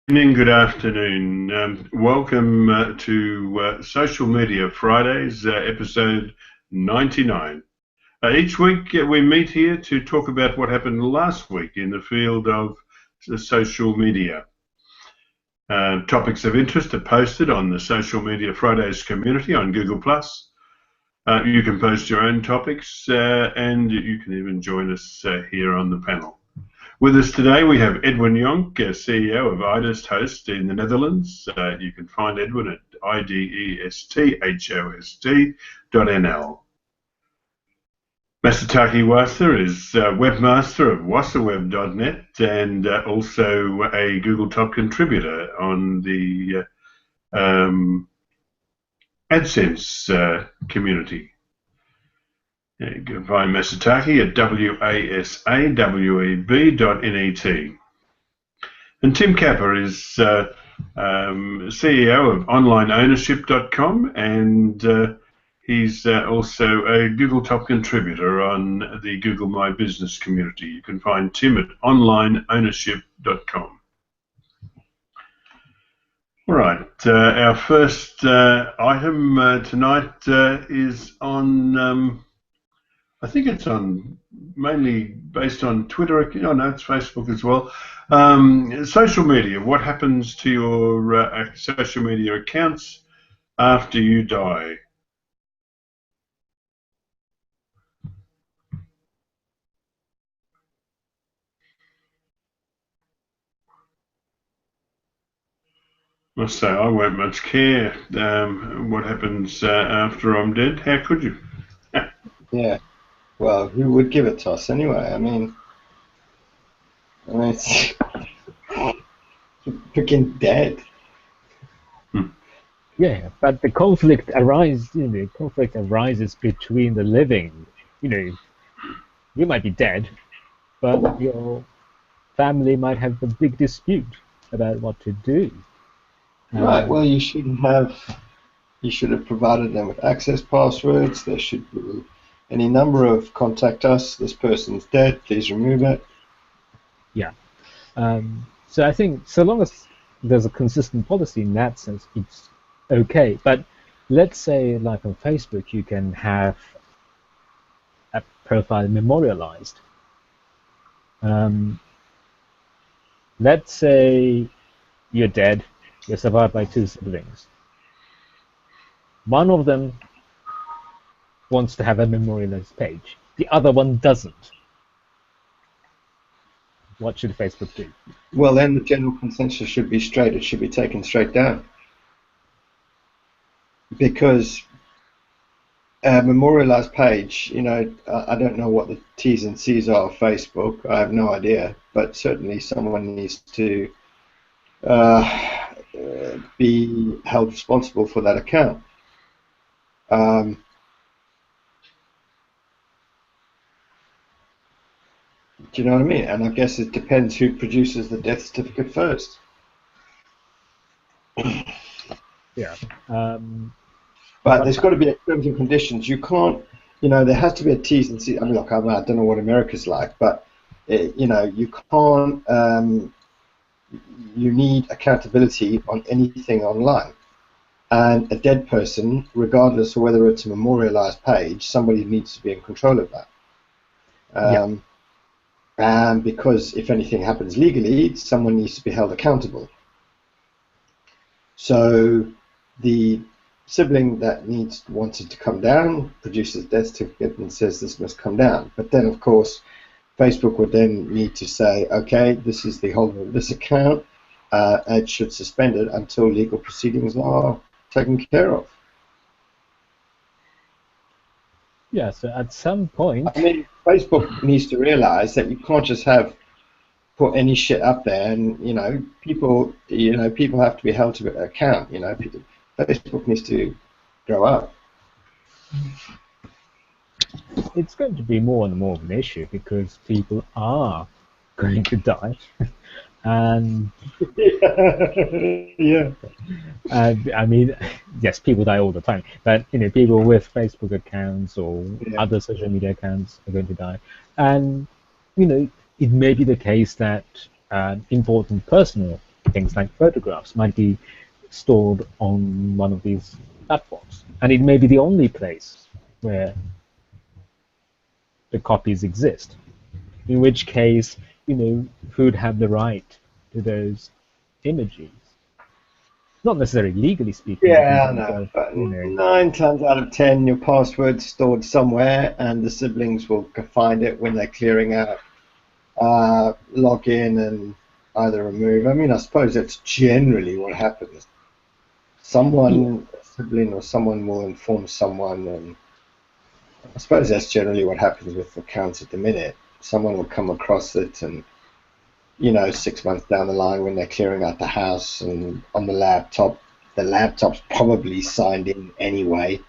Evening, good afternoon. Welcome to Social Media Fridays, episode 99. Each week we meet here to talk about what happened last week in the field of social media. Topics of interest are posted on the Social Media Fridays community on Google+. You can post your own topics and you can even join us here on the panel. With us today we have Edwin Jonk, CEO of IDEST in the Netherlands. You can find Edwin at idesthost.nl. Masataki Wasa is webmaster of wasaweb.net and also a Google Top contributor on the AdSense community. You can find Masataki at wasaweb.net. And Tim Capper is CEO of onlineownership.com and he's also a Google Top contributor on the Google My Business community. You can find Tim at onlineownership.com. All right, our first item tonight is on I think it's on mainly based on Twitter. Oh no, it's Facebook as well. Social media. What happens to your social media accounts after you die? Must say I won't much care what happens after I'm dead. How could you? Yeah. Well, who would give it to us anyway? I mean it's freaking dead. Yeah, but the conflict arises. The conflict arises between the living. You might be dead, but your family might have a big dispute about what to do. Right. Well, you should have provided them with access passwords. There should be any number of contact us. This person's dead. Please remove it. Yeah. So I think so long as there's a consistent policy in that sense, it's okay. But let's say, like on Facebook, you can have a profile memorialized. Let's say you're dead. You're survived by two siblings. One of them wants to have a memorialized page. The other one doesn't. What should Facebook do? Well, then the general consensus should be straight. It should be taken straight down. Because a memorialized page, I don't know what the T's and C's are of Facebook. I have no idea. But certainly someone needs to be held responsible for that account. Do you know what I mean? And I guess it depends who produces the death certificate first. Yeah. But there's got to be terms and conditions. You can't, there has to be a T's and C's. I mean, look, I don't know what America's like, but, you can't, you need accountability on anything online. And a dead person, regardless of whether it's a memorialized page, somebody needs to be in control of that. And because if anything happens legally, someone needs to be held accountable. So the sibling that wanted to come down produces a death certificate and says this must come down. But then, of course, Facebook would then need to say, okay, this is the holder of this account, it should suspend it until legal proceedings are taken care of. Yeah, so at some point... I mean, Facebook needs to realize that you can't just put any shit up there and, people have to be held to account, Facebook needs to grow up. It's going to be more and more of an issue because people are going to die. And yeah. I mean, yes, people die all the time, but people with Facebook accounts or other social media accounts are going to die. And it may be the case that important personal things like photographs might be stored on one of these platforms, and it may be the only place where the copies exist. In which case, who would have the right to those images? Not necessarily legally speaking, but in Yeah, I terms know. of, But 9 times out of 10, your password's stored somewhere, and the siblings will find it when they're clearing out, log in and either remove. I mean, I suppose that's generally what happens. Someone, a sibling or someone will inform someone, and I suppose that's generally what happens with accounts at the minute. Someone will come across it, and 6 months down the line when they're clearing out the house and on the laptop's probably signed in anyway,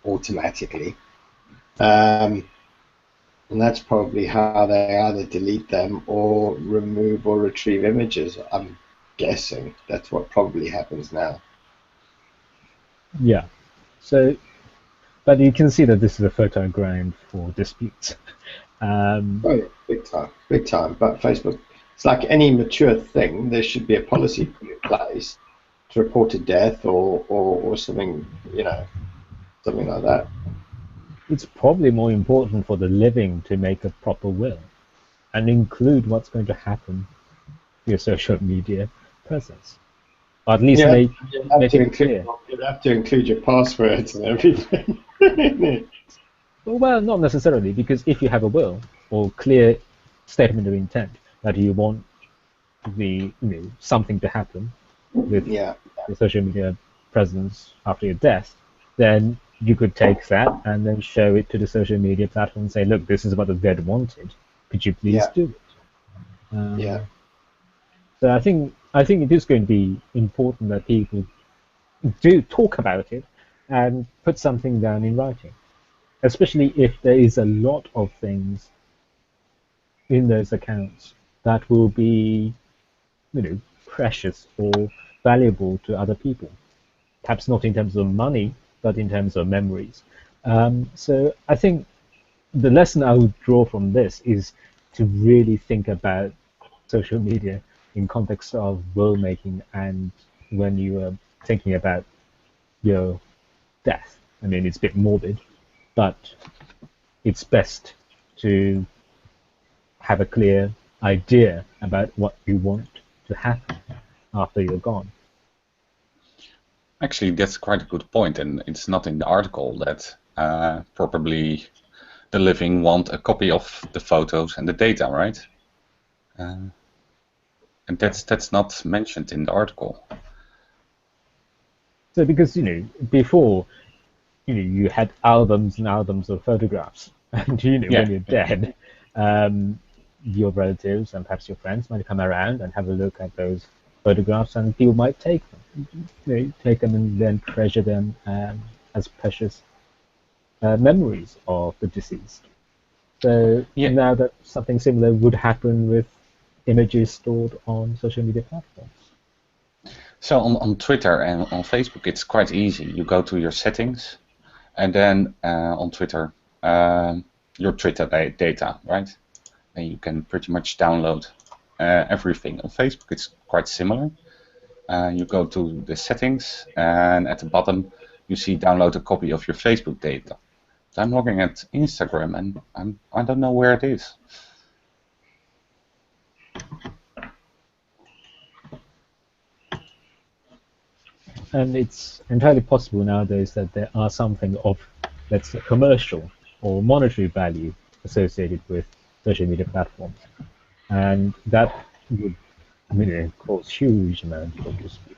automatically. And that's probably how they either delete them or remove or retrieve images. I'm guessing that's what probably happens now. Yeah. So, but you can see that this is a fertile ground for disputes. Oh yeah, big time. But Facebook, it's like any mature thing. There should be a policy put in place to report a death or something, something like that. It's probably more important for the living to make a proper will and include what's going to happen to your social media presence. Or at least make it clear. You'd have to include your passwords and everything. Well, not necessarily, because if you have a will or clear statement of intent that you want something to happen with your social media presence after your death, then you could take that and then show it to the social media platform and say, look, this is what the dead wanted. Could you please do it? So I think it is going to be important that people do talk about it and put something down in writing, especially if there is a lot of things in those accounts that will be, precious or valuable to other people. Perhaps not in terms of money, but in terms of memories. So I think the lesson I would draw from this is to really think about social media in context of will making and when you are thinking about your death. I mean, it's a bit morbid, but it's best to have a clear idea about what you want to happen after you're gone. Actually, that's quite a good point, and it's not in the article that probably the living want a copy of the photos and the data, right? And that's not mentioned in the article. So because before you had albums and albums of photographs, and when you're dead, your relatives and perhaps your friends might come around and have a look at those photographs, and people might take them, and then treasure them as precious memories of the deceased. So now that something similar would happen with images stored on social media platforms. So on Twitter and on Facebook, it's quite easy. You go to your settings, and then on Twitter, your Twitter data, right? And you can pretty much download everything. On Facebook, it's quite similar. You go to the settings, and at the bottom, you see download a copy of your Facebook data. So I'm looking at Instagram, and I don't know where it is. And it's entirely possible nowadays that there are something of, let's say, commercial or monetary value associated with social media platforms. And that would cause huge amounts of dispute.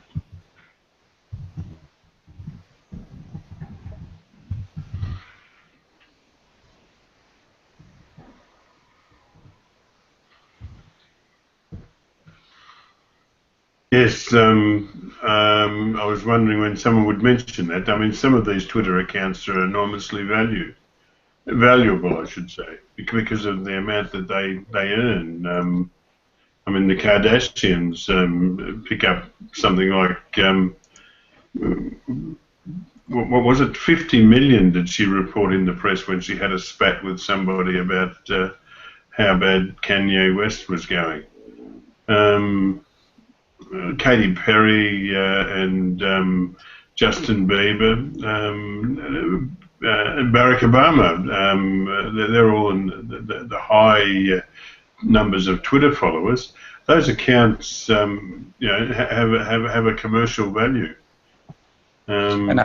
Yes, I was wondering when someone would mention that. I mean, some of these Twitter accounts are enormously valuable, I should say, because of the amount that they earn. I mean, the Kardashians pick up something like, what was it, 50 million did she report in the press when she had a spat with somebody about how bad Kanye West was going. Katy Perry and Justin Bieber, and Barack Obama. They're all in the high numbers of Twitter followers. Those accounts, have a commercial value. And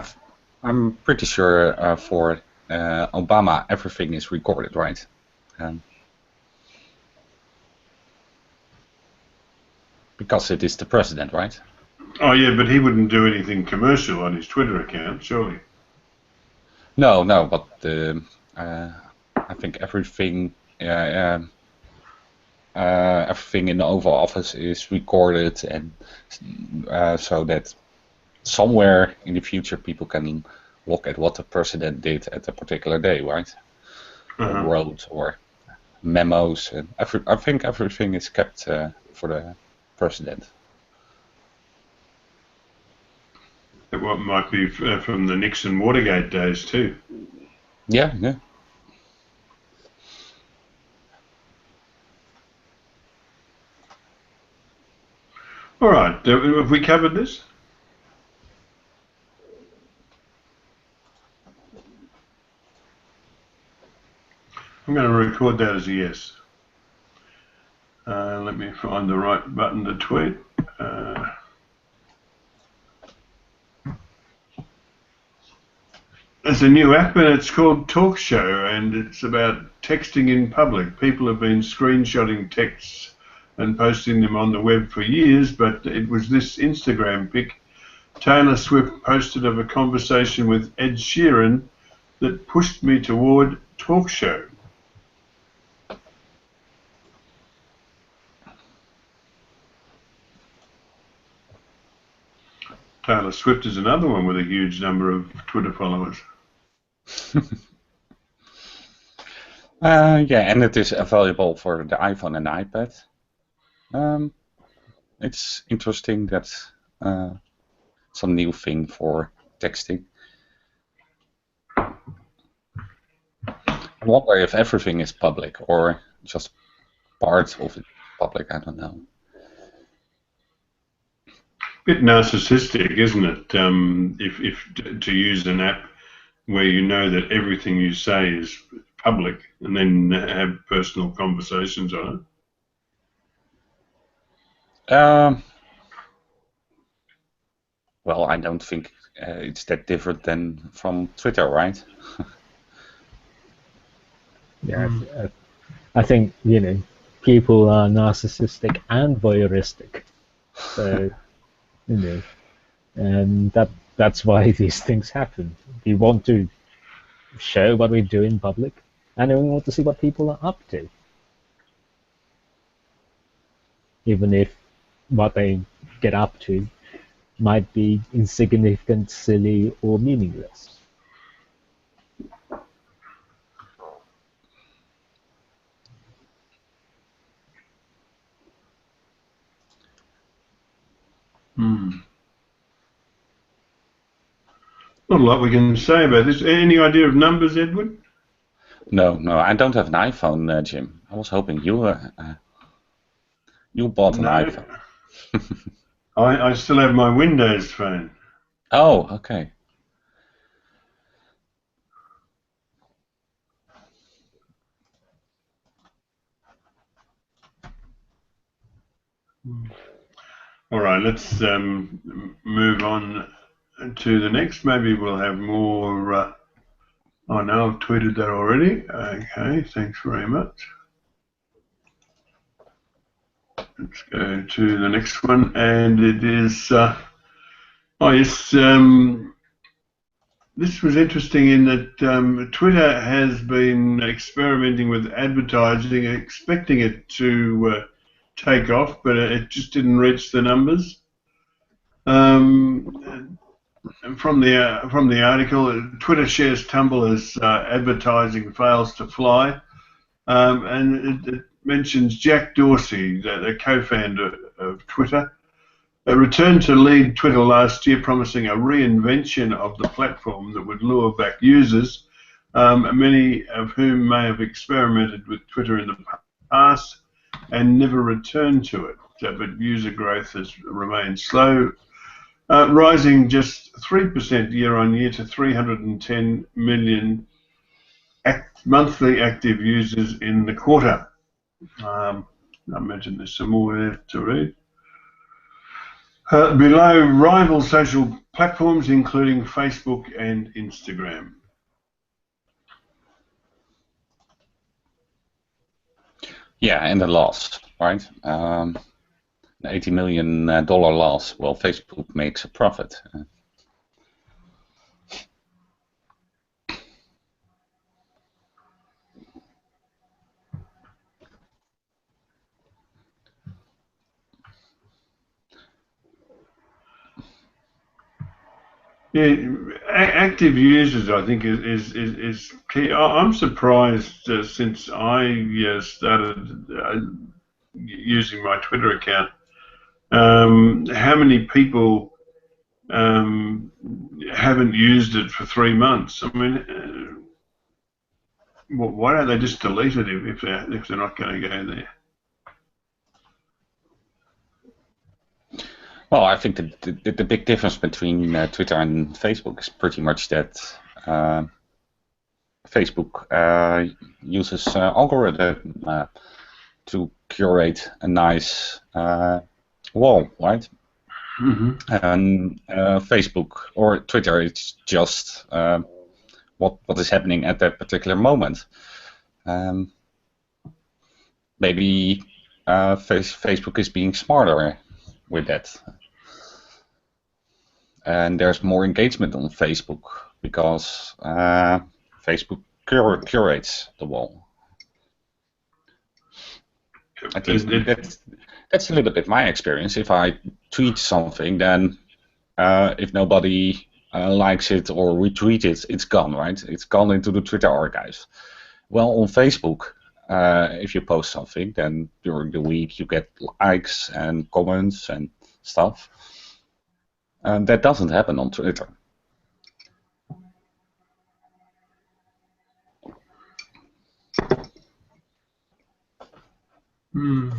I'm pretty sure for Obama everything is recorded, right? Because it is the president, right? Oh yeah, but he wouldn't do anything commercial on his Twitter account, surely. No, but I think everything everything in the Oval Office is recorded, and so that somewhere in the future people can look at what the president did at a particular day, right? Or wrote, or memos, and I think everything is kept for the president. What might be from the Nixon Watergate days too. Yeah. All right, have we covered this? I'm going to record that as a yes. Let me find the right button to tweet. There's a new app and it's called Talk Show, and it's about texting in public. People have been screenshotting texts and posting them on the web for years, but it was this Instagram pic Taylor Swift posted of a conversation with Ed Sheeran that pushed me toward Talk Show. Taylor Swift is another one with a huge number of Twitter followers. Yeah, and it is available for the iPhone and iPad. It's interesting that some new thing for texting. I wonder if everything is public or just part of it public. I don't know. Bit narcissistic, isn't it? If to use an app where you know that everything you say is public, and then have personal conversations on it. Well, I don't think it's that different than from Twitter, right? Yeah, I think people are narcissistic and voyeuristic, so and that's why these things happen. We want to show what we do in public, and we want to see what people are up to, even if what they get up to might be insignificant, silly, or meaningless. Not a lot we can say about this. Any idea of numbers, Edward? No, I don't have an iPhone, Jim. I was hoping you bought an iPhone. I still have my Windows phone. Oh, okay. All right, let's move on to the next. Maybe we'll have more. Oh no, I've tweeted that already. Okay, thanks very much. Let's go to the next one, and it is. Oh yes, this was interesting in that Twitter has been experimenting with advertising, expecting it to take off, but it just didn't reach the numbers. From the article, Twitter shares tumble as advertising fails to fly, and it mentions Jack Dorsey, the co-founder of Twitter, returned to lead Twitter last year, promising a reinvention of the platform that would lure back users, many of whom may have experimented with Twitter in the past and never returned to it. but user growth has remained slow, rising just 3% year on year to 310 million monthly active users in the quarter. I imagine there's some more there to read. Below, rival social platforms including Facebook and Instagram. Yeah, and the loss, right? An $80 million loss. Well, Facebook makes a profit. Yeah, active users, I think, is key. I'm surprised since I started using my Twitter account, how many people haven't used it for 3 months. I mean, why don't they just delete it if they're not going to go there? Well, I think the big difference between Twitter and Facebook is pretty much that Facebook uses algorithm to curate a nice wall, right? Mm-hmm. And Facebook or Twitter, it's just what is happening at that particular moment. Maybe Facebook is being smarter with that. And there's more engagement on Facebook because Facebook curates the wall. At least that's a little bit my experience. If I tweet something, then if nobody likes it or retweets it, it's gone, right? It's gone into the Twitter archives. Well, on Facebook, if you post something, then during the week you get likes and comments and stuff. And that doesn't happen on Twitter. Hmm.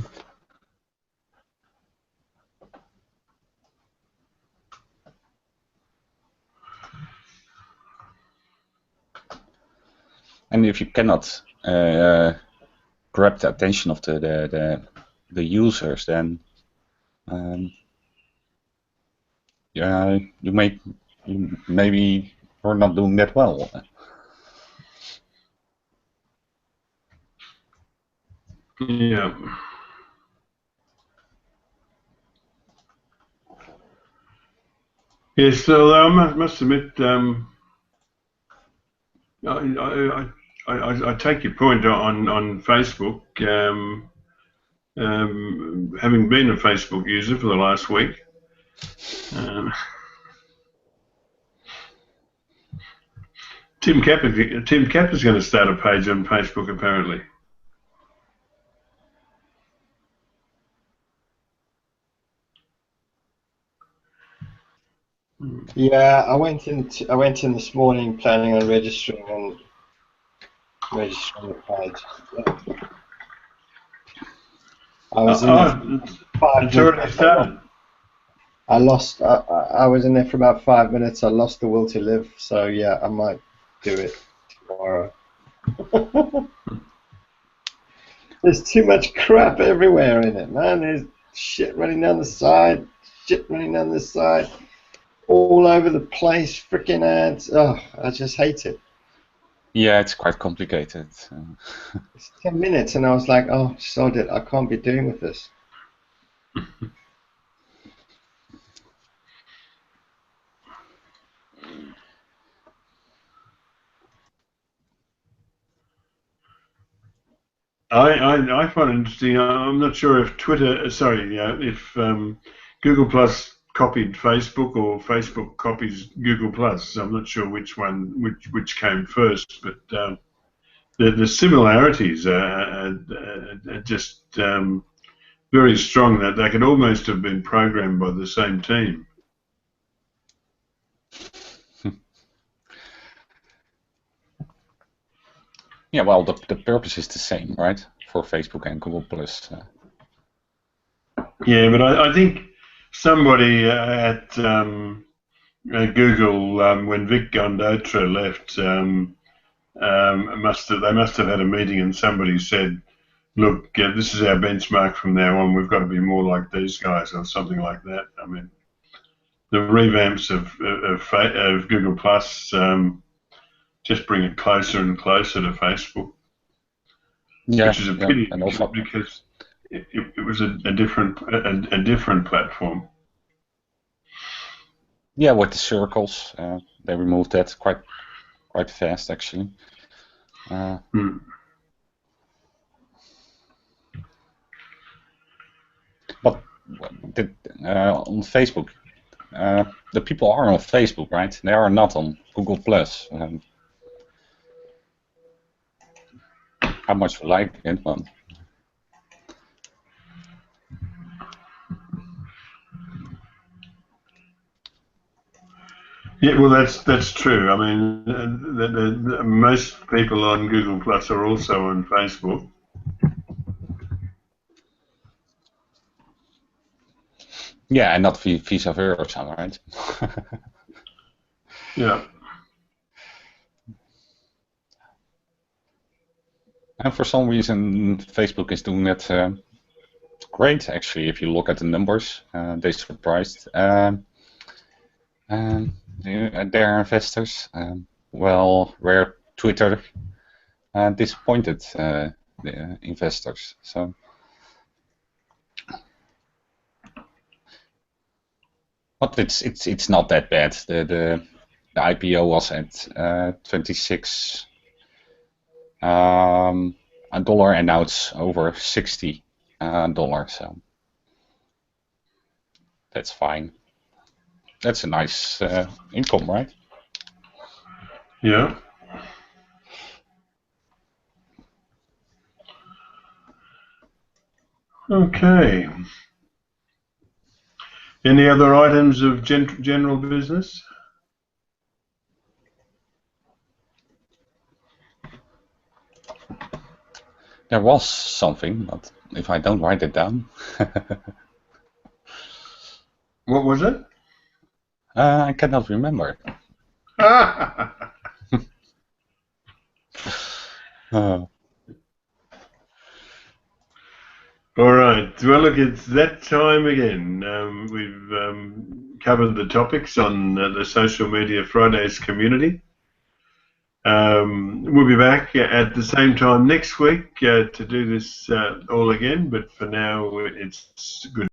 And if you cannot grab the attention of the users, then you maybe you're not doing that well. Yeah. Yes, so I must admit, I take your point on Facebook. Having been a Facebook user for the last week, Tim Capper's going to start a page on Facebook apparently. Yeah, I went in this morning planning on registering the page. Yeah. I was in there for it's already started. I was in there for about 5 minutes. I lost the will to live, so yeah, I might do it tomorrow. There's too much crap everywhere in it, man. There's shit running down the side, all over the place, freaking ads. Oh, I just hate it. Yeah, it's quite complicated. It's 10 minutes, and I was like, oh, sod it. I can't be doing with this. I find it interesting. I'm not sure if if Google Plus copied Facebook or Facebook copies Google Plus. I'm not sure which came first, but the similarities are just very strong. That they could almost have been programmed by the same team. Yeah, well, the purpose is the same, right? For Facebook and Google Plus. Yeah, but I think somebody at Google, when Vic Gondotra left, they must have had a meeting, and somebody said, "Look, this is our benchmark from now on. We've got to be more like these guys," or something like that. I mean, the revamps of Google Plus just bring it closer and closer to Facebook, Yeah, which is a yeah, pity and also because it was a different platform. yeah, with the circles, they removed that quite fast actually. But on Facebook, the people are on Facebook, right? They are not on Google Plus. How much you like it, but Yeah, well, that's true. I mean, most people on Google Plus are also on Facebook. yeah, and not vice versa, right? Yeah. And for some reason, Facebook is doing that great, actually. If you look at the numbers, they surprised their investors. Well, where Twitter disappointed the investors. So, but it's not that bad. The IPO was at 26 a dollar, and now it's over $60. So that's fine. That's a nice income, right? Yeah. Okay. Any other items of general business? There was something, but if I don't write it down, What was it? I cannot remember. All right. Well, look, it's that time again. We've covered the topics on the Social Media Fridays community. We'll be back at the same time next week to do this all again, but for now, it's good.